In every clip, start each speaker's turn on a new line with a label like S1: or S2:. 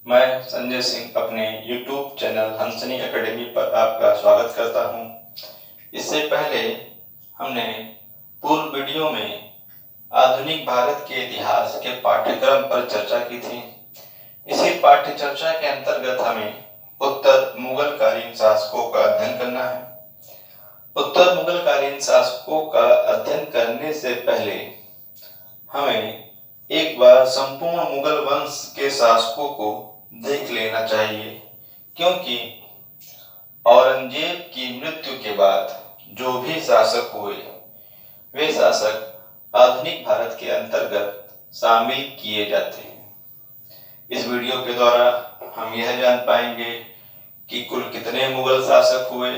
S1: मैं संजय सिंह अपने YouTube channel हंसनी academy पर आपका स्वागत करता हूं। इससे पहले हमने पूर्व वीडियो में आधुनिक भारत के इतिहास के पाठ्यक्रम पर चर्चा की थी। इसी पाठ्य चर्चा के अंतर्गत हमें उत्तर मुगलकालीन शासकों का अध्ययन करना है। उत्तर मुगलकालीन शासकों का अध्ययन करने से पहले हमें एक बार संपूर्ण मुगल वंश के शासकों को देख लेना चाहिए, क्योंकि औरंगजेब की मृत्यु के बाद जो भी शासक हुए वे शासक आधुनिक भारत के अंतर्गत शामिल किए जाते हैं। इस वीडियो के द्वारा हम यह जान पाएंगे कि कुल कितने मुगल शासक हुए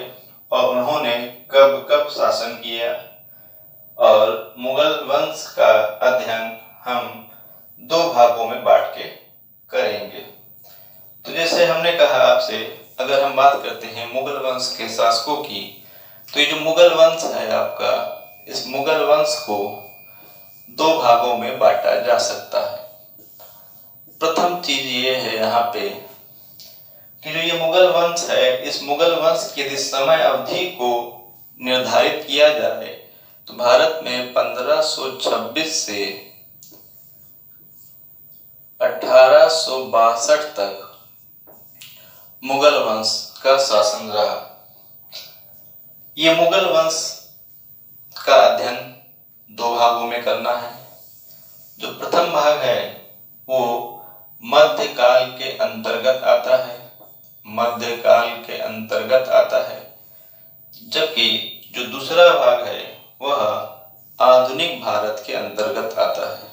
S1: और उन्होंने कब कब शासन किया, और मुगल वंश का अध्ययन हम दो भागों में बांट के करेंगे। तो जैसे हमने कहा आपसे, अगर हम बात करते हैं मुगल वंश के शासकों की, तो ये जो मुगल वंश है आपका, इस मुगल वंश को दो भागों में बांटा जा सकता है। प्रथम चीज ये है यहाँ पे कि जो ये मुगल वंश है, इस मुगल वंश की यदि समय अवधि को निर्धारित किया जाए तो भारत में 1526 से 1862 तक मुगल वंश का शासन रहा। ये मुगल वंश का अध्ययन दो भागों में करना है। जो प्रथम भाग है वो मध्यकाल के अंतर्गत आता है, मध्यकाल के अंतर्गत आता है, जबकि जो दूसरा भाग है वह आधुनिक भारत के अंतर्गत आता है,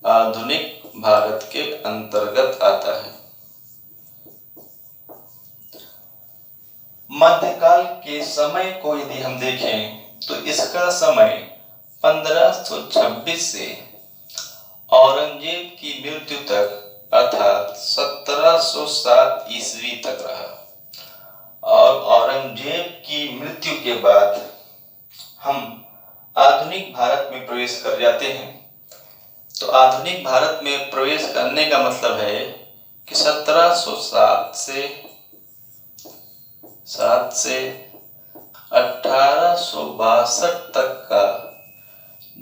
S1: आधुनिक भारत के अंतर्गत आता है। मध्यकाल के समय को यदि हम देखें तो इसका समय 1526 से औरंगजेब की मृत्यु तक अर्थात 1707 ईस्वी तक रहा। और औरंगजेब की मृत्यु के बाद हम आधुनिक भारत में प्रवेश कर जाते हैं। तो आधुनिक भारत में प्रवेश करने का मतलब है कि 1707 से 1862 तक का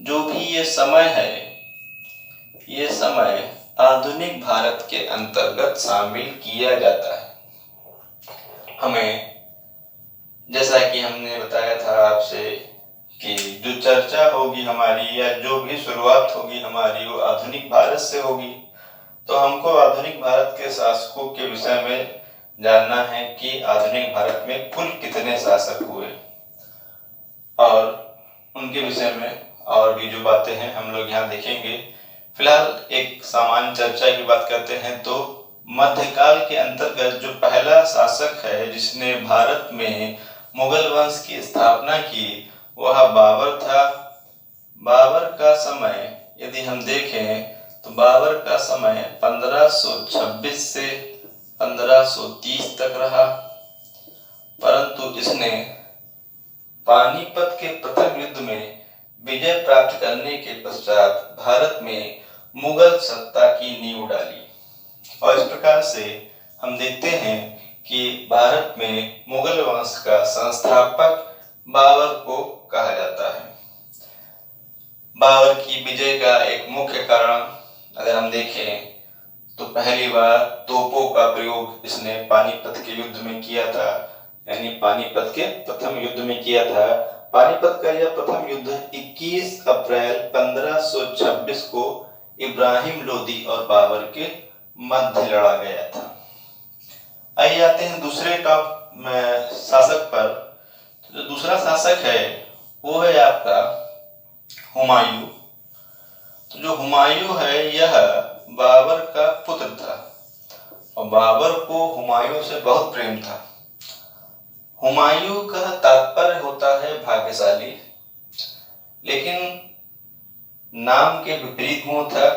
S1: जो भी ये समय है, ये समय आधुनिक भारत के अंतर्गत शामिल किया जाता है। हमें, जैसा कि हमने बताया था आपसे, कि जो चर्चा होगी हमारी या जो भी शुरुआत होगी हमारी वो आधुनिक भारत से होगी। तो हमको आधुनिक भारत के शासकों के विषय में जानना है कि आधुनिक भारत में कुल कितने शासक हुए, और उनके विषय में और भी जो बातें हैं हम लोग यहाँ देखेंगे। फिलहाल एक सामान्य चर्चा की बात करते हैं तो मध्यकाल के अंतर्गत जो पहला शासक है जिसने भारत में मुगल वंश की स्थापना की वह बाबर था। बाबर का समय यदि हम देखें तो बाबर का समय 1526 से 1530 तक रहा, परंतु इसने पानीपत के प्रथम युद्ध में विजय प्राप्त करने के पश्चात भारत में मुगल सत्ता की नींव डाली। और इस प्रकार से हम देखते हैं कि भारत में मुगल वंश का संस्थापक बाबर को कहा जाता है। बाबर की विजय का एक मुख्य कारण अगर हम देखें तो पहली बार तोपों का प्रयोग इसने पानीपत के युद्ध में किया था, यानी पानीपत के प्रथम युद्ध में किया था। पानीपत का यह प्रथम युद्ध 21 अप्रैल 1526 को इब्राहिम लोदी और बाबर के मध्य लड़ा गया था। आइए आते हैं दूसरे टॉप में शासक पर। जो दूसरा शासक है वो है आपका हुमायूं। तो जो हुमायूं है यह बाबर का पुत्र था और बाबर को हुमायूं से बहुत प्रेम था। हुमायूं का तात्पर्य होता है भाग्यशाली, लेकिन नाम के विपरीत गुण था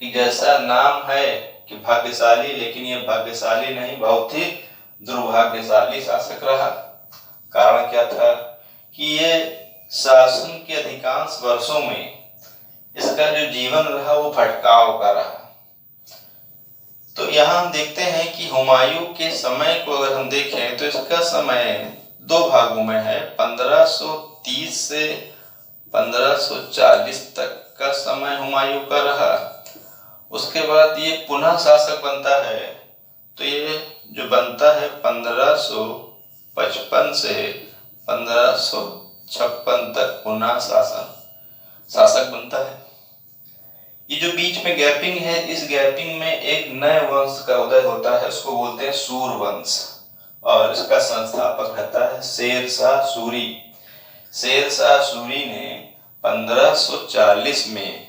S1: कि जैसा नाम है कि भाग्यशाली, लेकिन यह भाग्यशाली नहीं, बहुत ही दुर्भाग्यशाली शासक रहा। कारण क्या था कि ये शासन के अधिकांश वर्षों में इसका जो जीवन रहा वो भटकाव का रहा। तो तो यहाँ हम देखते हैं कि हुमायूं के समय को अगर हम देखें तो इसका समय दो भागों में है। 1530 से 1540 तक का समय हुमायूं का रहा। उसके बाद ये पुनः शासक बनता है, तो ये जो बनता है 1555 से 1556 तक पुनः शासक बनता है। ये जो बीच में गैपिंग है, इस गैपिंग में एक नए वंश का उदय होता है, उसको बोलते हैं सूर वंश, और इसका संस्थापक रहता है शेर शाह सूरी। शेर शाह सूरी ने 1540 में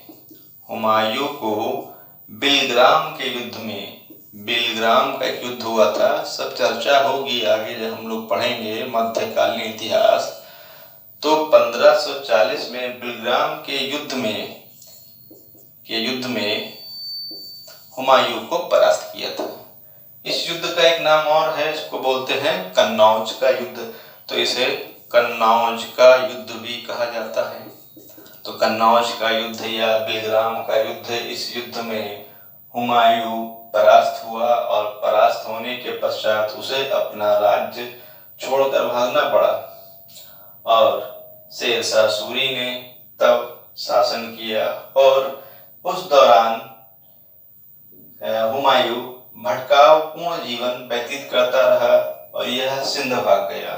S1: हुमायूं को बिलग्राम के युद्ध में, बिलग्राम का एक युद्ध हुआ था, सब चर्चा होगी आगे जब हम लोग पढ़ेंगे मध्यकालीन इतिहास। तो 1540 में बिलग्राम के युद्ध में हुमायूं को परास्त किया था। इस युद्ध का एक नाम और है, इसको बोलते हैं कन्नौज का युद्ध, तो इसे कन्नौज का युद्ध भी कहा जाता है। तो कन्नौज का युद्ध या बिलग्राम का युद्ध, इस युद्ध में हुमायूं परास्त हुआ और परास्त होने के पश्चात उसे अपना राज्य छोड़कर भागना पड़ा और शेर शाह सूरी ने तब शासन किया। और उस दौरान हुमायूं भटकावपूर्ण जीवन व्यतीत करता रहा और यह सिंध भाग गया।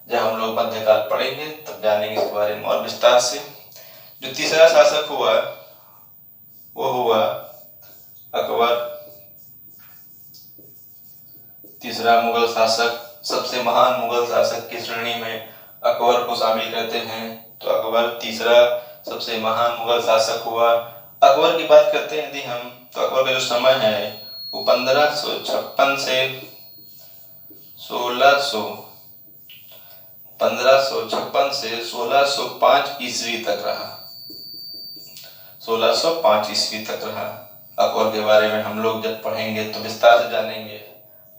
S1: जब हम लोग मध्यकाल पढ़ेंगे तब जानेंगे इसके बारे में और विस्तार से। जो तीसरा शासक हुआ वो हुआ अकबर। तीसरा मुगल शासक, सबसे महान मुगल शासक की श्रेणी में अकबर को शामिल करते हैं, तो अकबर तीसरा सबसे महान मुगल शासक हुआ। अकबर की बात करते हैं यदि हम, तो अकबर का जो समय है वो 1556 से 1605 ईस्वी तक रहा। 1605 ईस्वी तक रहा। अकबर के बारे में हम लोग जब पढ़ेंगे तो विस्तार से जानेंगे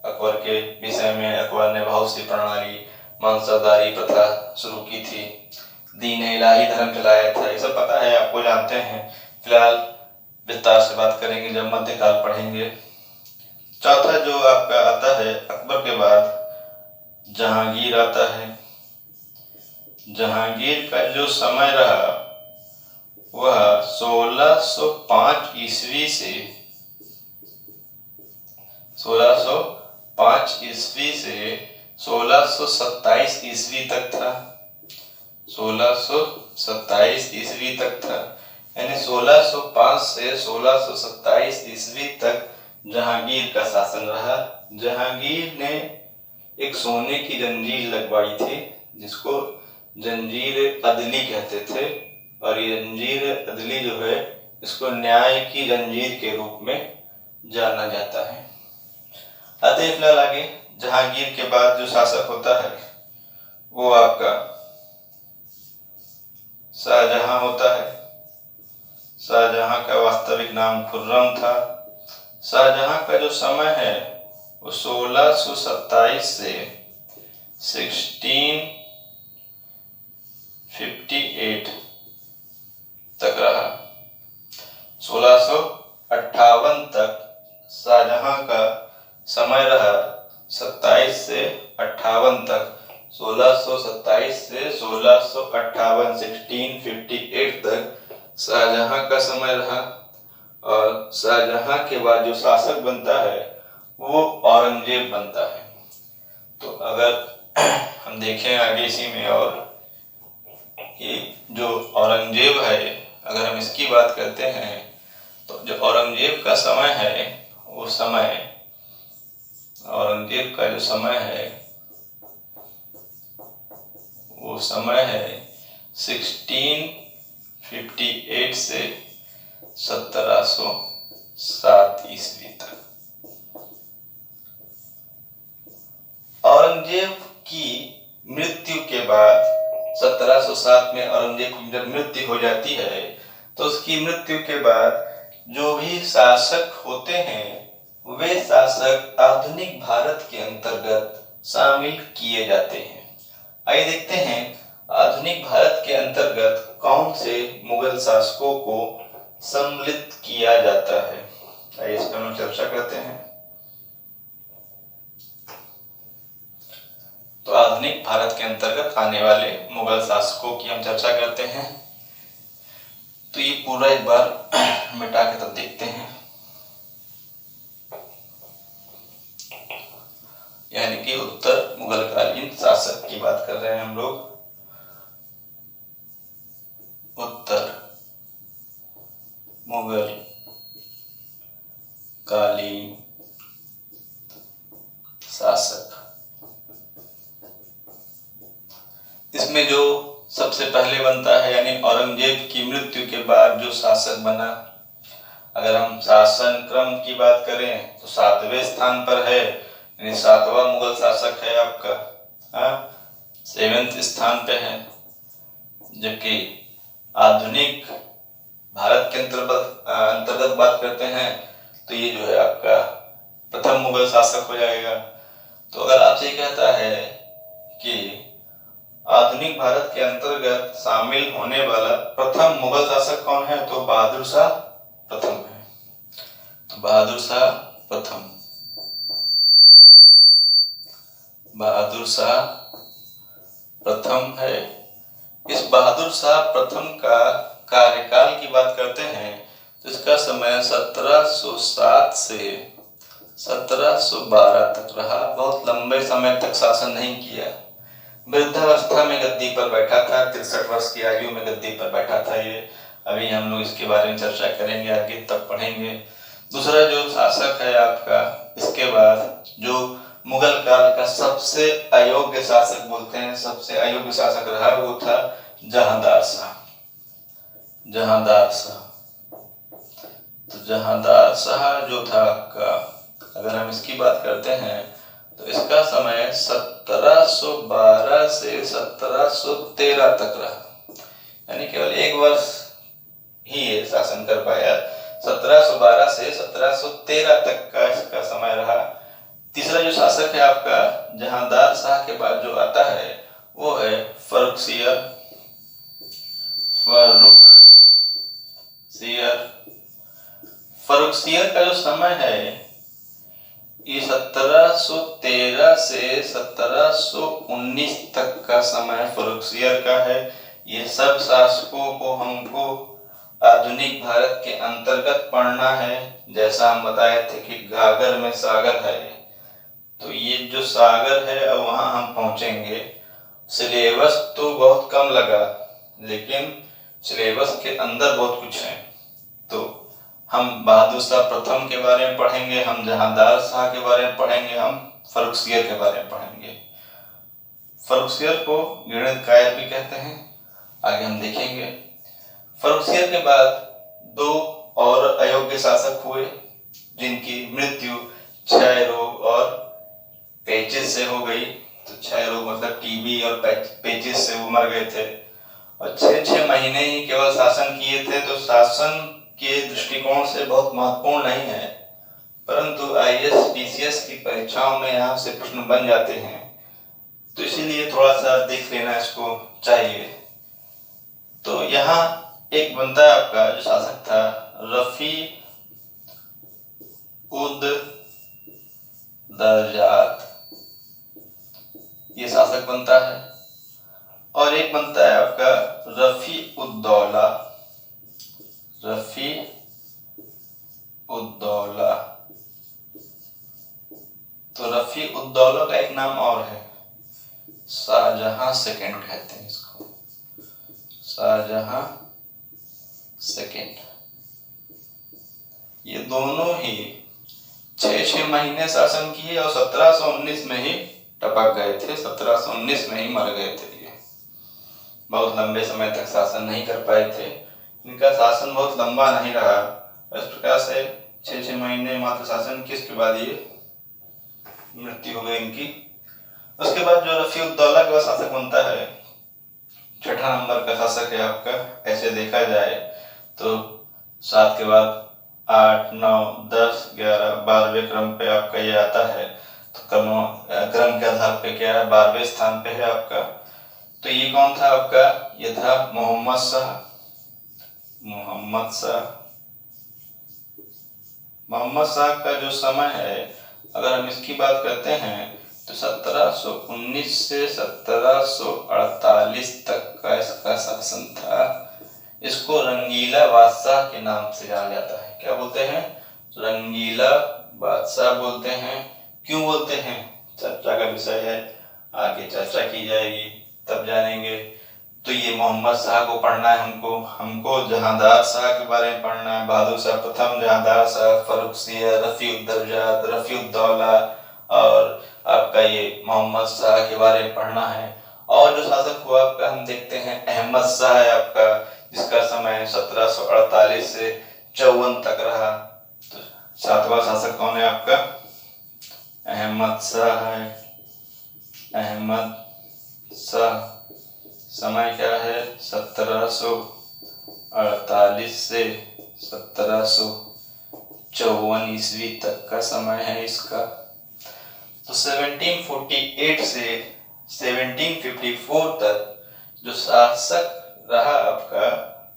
S1: अकबर के विषय में। अकबर ने बहुत सी प्रणाली, मांसादारी प्रथा शुरू की थी, दीन इलाही धर्म चलाया था, ये सब पता है आपको, जानते हैं। फिलहाल विस्तार से बात करेंगे जब मध्यकाल पढ़ेंगे। चौथा जो आपका आता है अकबर के बाद जहांगीर आता है। जहांगीर का जो समय रहा वह 1605 ईस्वी से 1627 ईस्वी तक था। 1627 ईस्वी तक था, यानी 1605 से 1627 ईस्वी तक जहांगीर का शासन रहा। जहांगीर ने एक सोने की जंजीर लगवाई थी जिसको जंजीर अदली कहते थे, और ये जंजीर अदली जो है इसको न्याय की जंजीर के रूप में जाना जाता है। आते फिलहाल आगे, जहांगीर के बाद जो शासक होता है वो आपका शाहजहां होता है। शाहजहां का वास्तविक नाम खुर्रम था। शाहजहां का जो समय है वो 1627 से 1658 तक रहा। 1658 तक शाहजहां का समय रहा। 27 से 58 तक, 1627 से 1658 1658 तक शाहजहां का समय रहा। और शाहजहां के बाद जो शासक बनता है वो औरंगजेब बनता है। तो अगर हम देखें आगे इसी में और कि जो औरंगजेब है, अगर हम इसकी बात करते हैं तो जो औरंगजेब का समय है वो समय, औरंगजेब का जो समय है वो समय है 1658 से 1707 ईस्वी तक। औरंगजेब की मृत्यु के बाद 1707 में औरंगजेब की जब मृत्यु हो जाती है तो उसकी मृत्यु के बाद जो भी शासक होते हैं वे शासक आधुनिक भारत के अंतर्गत शामिल किए जाते हैं। आइए देखते हैं आधुनिक भारत के अंतर्गत कौन से मुगल शासकों को सम्मिलित किया जाता है। आइए इस पर हम चर्चा करते हैं। तो आधुनिक भारत के अंतर्गत आने वाले मुगल शासकों की हम चर्चा करते हैं। तो ये पूरा एक बार मिटा के तब देखते हैं। यानी कि उत्तर मुगलकालीन शासक की बात कर रहे हैं हम लोग। उत्तर मुगल कालीन शासक, इसमें जो सबसे पहले बनता है यानी औरंगजेब की मृत्यु के बाद जो शासक बना, अगर हम शासन क्रम की बात करें तो 7वें स्थान पर है, यानी 7वां मुगल शासक है आपका, 7वें स्थान पे है। जबकि आधुनिक भारत के अंतर्गत बात करते हैं तो ये जो है आपका प्रथम मुगल शासक हो जाएगा। तो अगर आपसे कहता है कि आधुनिक भारत के अंतर्गत शामिल होने वाला प्रथम मुगल शासक कौन है, तो बहादुर शाह प्रथम है। तो बहादुर शाह प्रथम, बहादुर शाह प्रथम है। इस बहादुर शाह प्रथम का कार्यकाल की बात करते हैं तो इसका समय 1707 से 1712 तक रहा। बहुत लंबे समय तक शासन नहीं किया। वृद्धावस्था में गद्दी पर बैठा था, 63 वर्ष की आयु में गद्दी पर बैठा था ये। अभी हम लोग इसके बारे में चर्चा करेंगे आगे, तब पढ़ेंगे। दूसरा जो शासक है आपका, इसके बाद जो मुगल काल का सबसे अयोग्य शासक बोलते हैं, सबसे अयोग्य शासक रहा, वो था जहांदार शाह। जहांदार शाह, तो जहांदार शाह जो था आपका, अगर हम इसकी बात करते हैं तो इसका समय 1712 से 1713 तक रहा, यानी केवल 1 वर्ष ही ये शासन कर पाया। 1712 से 1713 तक का इसका समय रहा। तीसरा जो शासक है आपका जहांदार शाह के बाद जो आता है वो है फर्रुखसियर। फर्रुखसियर का जो समय है ये 1713 से 1719 तक का समय फर्रुखसियर का है। ये सब शासकों को हमको आधुनिक भारत के अंतर्गत पढ़ना है। जैसा हम बताए थे कि गागर में सागर है, तो ये जो सागर है अब वहां हम पहुंचेंगे। सिलेबस तो बहुत कम लगा, लेकिन सिलेबस के अंदर बहुत कुछ है। तो हम बहादुर शाह प्रथम के बारे में पढ़ेंगे, हम जहांदार शाह के बारे में पढ़ेंगे, हम फर्रुखसियर के बारे में पढ़ेंगे। फर्रुखसियर को गणित कायर भी कहते हैं, आगे हम देखेंगे। फर्रुखसियर के बाद 2 और अयोग्य शासक हुए जिनकी मृत्यु क्षय रोग और पेचिस से हो गई। तो क्षय रोग मतलब टीबी और पेचिस से वो मर गए थे और 6 महीने ही केवल शासन किए थे। तो शासन के दृष्टिकोण से बहुत महत्वपूर्ण नहीं है, परंतु IAS PCS की परीक्षाओं में यहाँ से प्रश्न बन जाते हैं, तो इसीलिए थोड़ा सा देख लेना इसको चाहिए। तो यहाँ एक बनता है आपका जो शासक था रफी उद दरजात, ये शासक बनता है। और एक बनता है आपका रफी उद्दौला। रफी उद्दौला, तो रफी उद्दौला का एक नाम और है, शाहजहां सेकंड कहते हैं इसको, शाहजहां सेकंड। ये दोनों ही 6 महीने शासन किए और 1719 में ही टपक गए थे, 1719 में ही मर गए थे। ये बहुत लंबे समय तक शासन नहीं कर पाए थे, इनका शासन बहुत लंबा नहीं रहा। इस प्रकार से 6 महीने मात्र शासन किए, इसके बाद ये मृत्यु हो गई इनकी। उसके बाद जो रफी उद्दौला का शासक बनता है, 6ठा नंबर का शासक है आपका। ऐसे देखा जाए तो 7 के बाद 8, 9, 10, 11, 12वें क्रम पे आपका ये आता है। तो क्रम के आधार पे क्या है, 12वें स्थान पे है आपका। तो ये कौन था आपका, ये था मोहम्मद शाह। मोहम्मद शाह का जो समय है, अगर हम इसकी बात करते हैं तो 1719 से 1748 तक का इसका शासन था। इसको रंगीला बादशाह के नाम से जाना जाता है। क्या बोलते हैं? रंगीला बादशाह बोलते हैं। क्यों बोलते हैं? चर्चा का विषय है, आगे चर्चा की जाएगी तब जानेंगे। तो ये मोहम्मद शाह को पढ़ना है हमको जहांदार शाह के बारे में पढ़ना है, बहादुर शाह प्रथम, जहांदार शाह, फर्रुखसिया, रफीउद्दर्जात, रफीउद्दौला और आपका ये मोहम्मद शाह के बारे में पढ़ना है। और जो शासक हुआ आपका हम देखते हैं अहमद शाह है आपका, जिसका समय 1748 से 54 तक रहा। तो 7वां शासक कौन है आपका? अहमद शाह है। अहमद शाह समय क्या है? 1748 से 1754 ईस्वी तक का समय है इसका। तो 1748 से 1754 तक जो शासक रहा आपका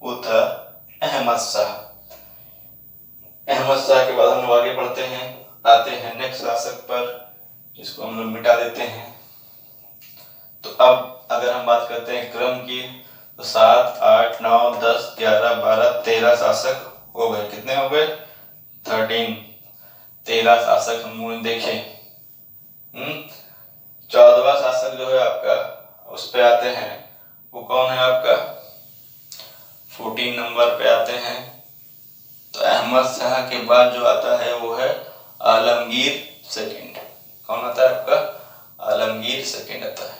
S1: वो था अहमद शाह। अहमद शाह के बाद हम लोग आगे बढ़ते हैं, आते हैं नेक्स्ट शासक पर, जिसको हम लोग मिटा देते हैं। तो अब अगर हम बात करते हैं क्रम की, तो 7, 8, 9, 10, 11, 12, 13 शासक हो गए। कितने हो गए? 13 शासक हम लोग देखे। 14वां शासक जो है आपका, उस पे आते हैं, वो कौन है आपका? 14 नंबर पे आते हैं। तो अहमद शाह के बाद जो आता है वो है आलमगीर सेकंड। कौन आता है आपका? आलमगीर सेकंड आता है।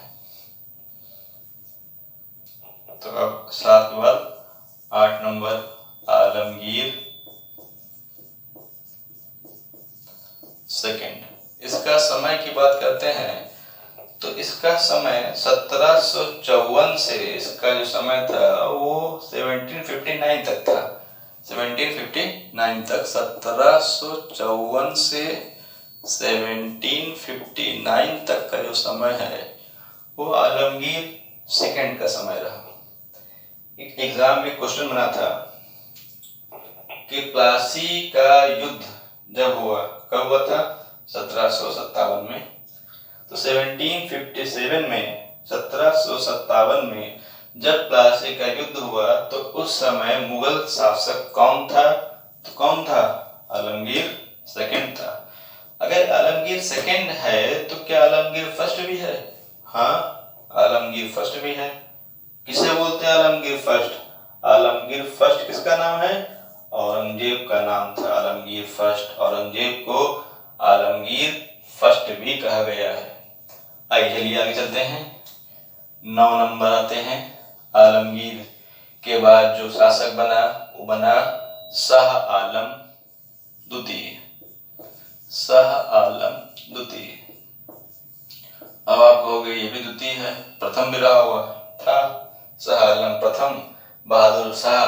S1: तो अब 7 के बाद 8 नंबर आलमगीर सेकंड। इसका समय की बात करते हैं तो इसका समय 1754 से इसका जो समय था वो 1759 तक था। 1759 तक, 1754 से 1759 तक का जो समय है वो आलमगीर सेकंड का समय रहा। एक एग्जाम में क्वेश्चन बना था कि प्लासी का युद्ध जब हुआ, कब हुआ था? 1757 में। तो 1757 में जब प्लासी का युद्ध हुआ तो उस समय मुगल शासक कौन था? तो कौन था? आलमगीर सेकंड था। अगर आलमगीर सेकंड है तो क्या आलमगीर फर्स्ट भी है? हाँ, आलमगीर फर्स्ट भी है। किसे बोलते हैं आलमगीर फर्स्ट? आलमगीर फर्स्ट किसका नाम है? औरंगजेब का नाम था आलमगीर फर्स्ट। औरंगजेब को आलमगीर फर्स्ट भी कहा गया है। आइए चलिए आगे चलते हैं। 9 नंबर आते हैं। आलमगीर के बाद जो शासक बना वो बना शाह आलम द्वितीय। शाह आलम द्वितीय। अब आप कहोगे ये भी द्वितीय है, प्रथम भी रहा हुआ था। शाह आलम प्रथम, बहादुर शाह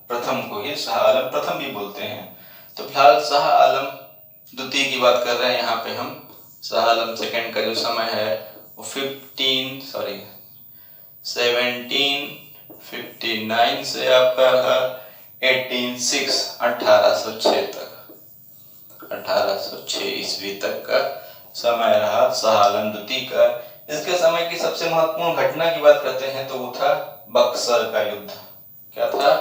S1: प्रथम को ही शाह आलम प्रथम भी बोलते हैं। तो फिलहाल शाह आलम द्वितीय की बात कर रहे हैं यहाँ पे हम। शाह आलम सेकंड का जो समय है वो 1759 से आपका रहा 1806 तक। 1806 ईस्वी तक का समय रहा शाह आलम द्वितीय का। इसके समय की सबसे महत्वपूर्ण घटना की बात करते हैं तो वो था बक्सर का युद्ध। क्या था?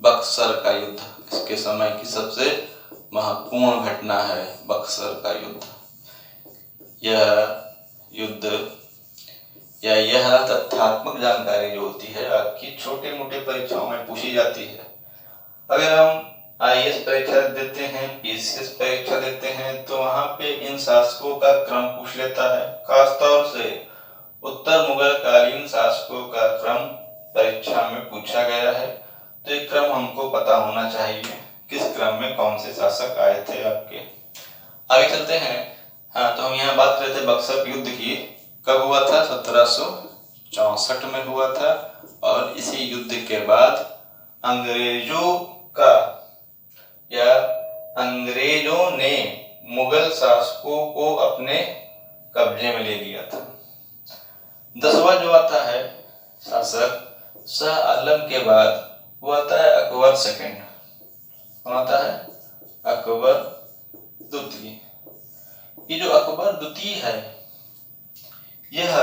S1: बक्सर का युद्ध इसके समय की सबसे महत्वपूर्ण घटना है, बक्सर का युद्ध। यह युद्ध या यह तथ्यात्मक जानकारी जो होती है आपकी छोटे मोटे परीक्षाओं में पूछी जाती है। अगर हम IAS परीक्षा देते हैं, PCS परीक्षा देते हैं तो वहां पे इन शासकों का क्रम पूछ लेता है। खासतौर से उत्तर मुगल कालीन शासकों का क्रम परीक्षा में पूछा गया है। तो एक क्रम हमको पता होना चाहिए, किस क्रम में कौन से शासक आए थे आपके। आगे चलते हैं। हाँ, तो हम यहाँ बात कर रहे थे बक्सर युद्ध की। कब हुआ था? 1764 में हुआ था। और इसी युद्ध के बाद अंग्रेजों ने मुगल शासकों को अपने कब्जे में ले लिया था। 10वां जो आता है शासक शाह आलम के बाद वो आता है अकबर सेकंड। कौन आता है? अकबर द्वितीय। ये जो अकबर द्वितीय है यह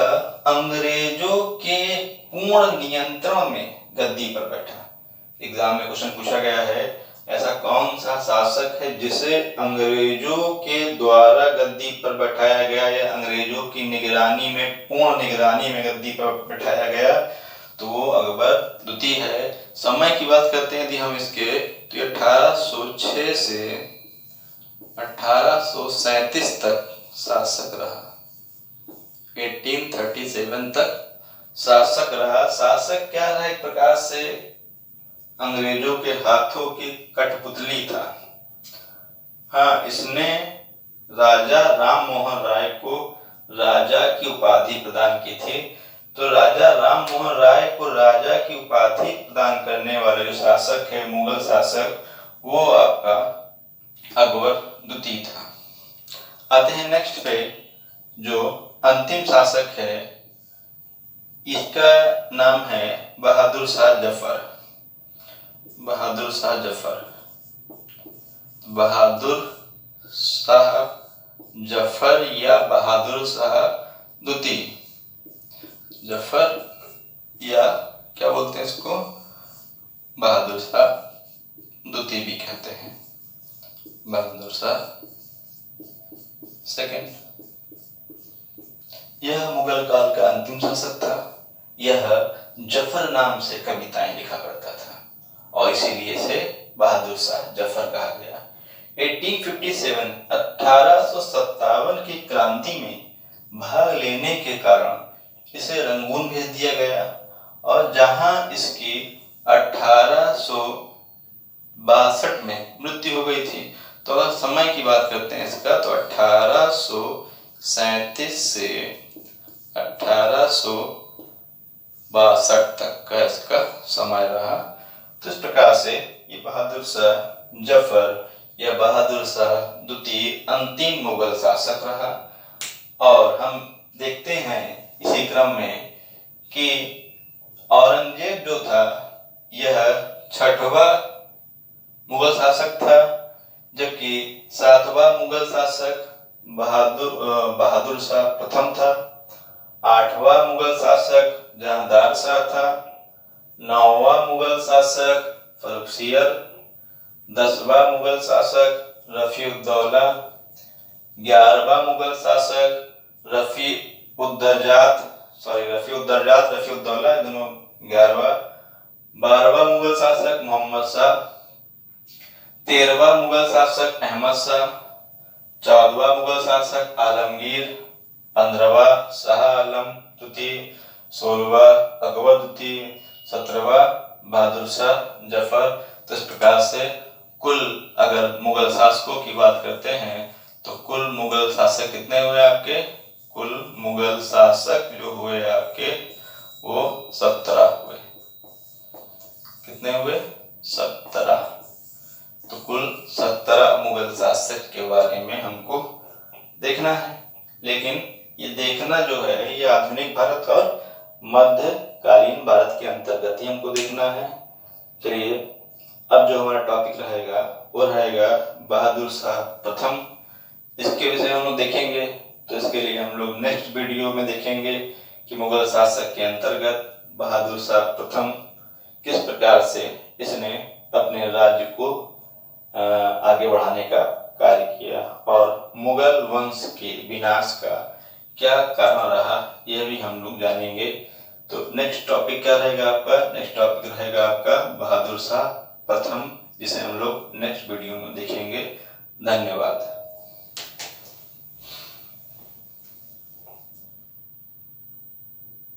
S1: अंग्रेजों के पूर्ण नियंत्रण में गद्दी पर बैठा। एग्जाम में क्वेश्चन पूछा गया है, ऐसा कौन सा शासक है जिसे अंग्रेजों के द्वारा गद्दी पर बैठाया गया या अंग्रेजों की निगरानी में, पूर्ण निगरानी में गद्दी पर बैठाया गया, तो वो अकबर द्वितीय है। समय की बात करते हैं यदि हम इसके, तो 1806 से 1837 तक शासक रहा। 1837 तक शासक रहा। शासक क्या रहा? एक प्रकार से अंग्रेजों के हाथों की कठपुतली था। हाँ, इसने राजा राम मोहन राय को राजा की उपाधि प्रदान की थी। तो राजा राम मोहन राय को राजा की उपाधि प्रदान करने वाले जो शासक है, मुगल शासक, वो आपका अकबर द्वितीय था। आते हैं नेक्स्ट पे, जो अंतिम शासक है, इसका नाम है बहादुर शाह जफर। बहादुर शाह जफर, बहादुर शाह जफर या बहादुर शाह द्वितीय, जफर या क्या बोलते हैं इसको, बहादुर शाह द्वितीय भी कहते हैं, बहादुर शाह सेकंड। यह मुगल काल का अंतिम शासक था। यह जफर नाम से कविताएं लिखा करता था और इसीलिए इसे बहादुर शाह जफर कहा गया। 1857 की क्रांति में भाग लेने के कारण इसे रंगून भेज दिया गया और जहां इसकी 1862 में मृत्यु हो गई थी। तो अगर समय की बात करते हैं इसका, तो 1837 से 1862 तक का इसका समय रहा। तो इस प्रकार से ये बहादुर शाह जफर या बहादुर शाह द्वितीय अंतिम मुगल शासक रहा। और हम देखते हैं इसी क्रम में कि औरंगजेब जो था, यह 6वां मुगल शासक था, जबकि 7वां मुगल शासक बहादुर शाह प्रथम था। 8वां मुगल शासक जहांदार शाह था। 9वां मुगल शासक फर्रुखसियर। 10वां मुगल शासक रफीउद्दौला। 11वां मुगल शासक रफीउद्दौला, दोनों 11वां। 12वां मुगल शासक मोहम्मद शाह। 13वां मुगल शासक अहमद शाह। 14वां मुगल शासक आलमगीर। 15वां शाह आलम द्वितीय। 16वां अकबर द्वितीय। 17वां बहादुर शाह जफर। तो इस प्रकार से कुल अगर मुगल शासकों की बात करते हैं तो कुल मुगल शासक कितने हुए आपके? कुल मुगल शासक जो हुए आपके वो 17 हुए। कितने हुए? 17। तो कुल 17 मुगल शासक के बारे में हमको देखना है। लेकिन ये देखना जो है, ये आधुनिक भारत और मध्यकालीन भारत के अंतर्गत ही हमको देखना है। चलिए, अब जो हमारा टॉपिक रहेगा वो रहेगा बहादुर शाह प्रथम। इसके विषय हम लोग देखेंगे। तो इसके लिए हम लोग नेक्स्ट वीडियो में देखेंगे कि मुगल शासक के अंतर्गत बहादुर शाह प्रथम किस प्रकार से इसने अपने राज्य को आगे बढ़ाने का कार्य किया और मुगल वंश के विनाश का क्या कारण रहा, यह भी हम लोग जानेंगे। तो नेक्स्ट टॉपिक क्या रहेगा आपका? नेक्स्ट टॉपिक रहेगा आपका बहादुर शाह प्रथम, जिसे हम लोग नेक्स्ट वीडियो में देखेंगे। धन्यवाद।